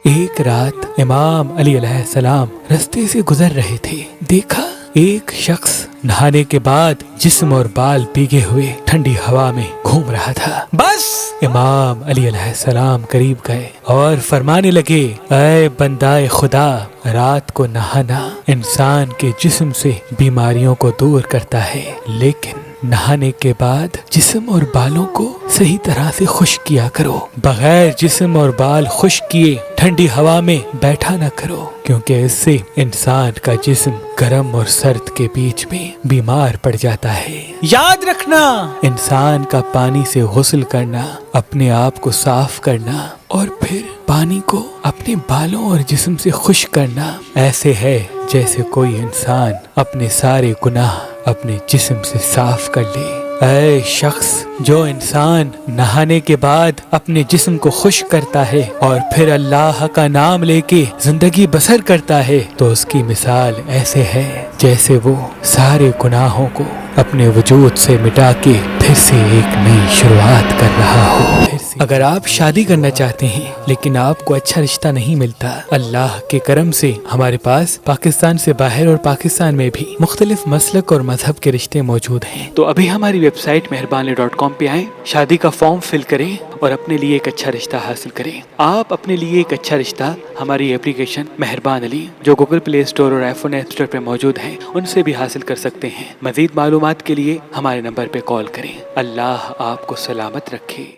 ایک رات امام علی علیہ السلام رستے سے گزر رہے تھے۔ دیکھا ایک شخص نہانے کے بعد جسم اور بال بھیگے ہوئے ٹھنڈی ہوا میں گھوم رہا تھا۔ بس امام علی علیہ السلام قریب گئے اور فرمانے لگے، اے بندہ خدا، رات کو نہانا انسان کے جسم سے بیماریوں کو دور کرتا ہے، لیکن نہانے کے بعد جسم اور بالوں کو صحیح طرح سے خشک کیا کرو۔ بغیر جسم اور بال خشک کیے ٹھنڈی ہوا میں بیٹھا نہ کرو، کیونکہ اس سے انسان کا جسم گرم اور سرد کے بیچ میں بیمار پڑ جاتا ہے۔ یاد رکھنا، انسان کا پانی سے غسل کرنا، اپنے آپ کو صاف کرنا اور پھر پانی کو اپنے بالوں اور جسم سے خشک کرنا ایسے ہے جیسے کوئی انسان اپنے سارے گناہ اپنے جسم سے صاف کر لے۔ اے شخص، جو انسان نہانے کے بعد اپنے جسم کو خشک کرتا ہے اور پھر اللہ کا نام لے کے زندگی بسر کرتا ہے، تو اس کی مثال ایسے ہے جیسے وہ سارے گناہوں کو اپنے وجود سے مٹا کے پھر سے ایک نئی شروعات کر رہا ہو۔ اگر آپ شادی کرنا چاہتے ہیں لیکن آپ کو اچھا رشتہ نہیں ملتا، اللہ کے کرم سے ہمارے پاس پاکستان سے باہر اور پاکستان میں بھی مختلف مسلک اور مذہب کے رشتے موجود ہیں، تو ابھی ہماری ویب سائٹ مہربانی.com پہ آئیں، شادی کا فارم فل کریں اور اپنے لیے ایک اچھا رشتہ حاصل کریں۔ آپ اپنے لیے ایک اچھا رشتہ ہماری اپلیکیشن مہربان علی جو گوگل پلے اسٹور اور آئی فون ایپ اسٹور پہ موجود ہیں ان سے بھی حاصل کر سکتے ہیں۔ مزید معلومات کے لیے ہمارے نمبر پہ کال کریں۔ اللہ آپ کو سلامت رکھے۔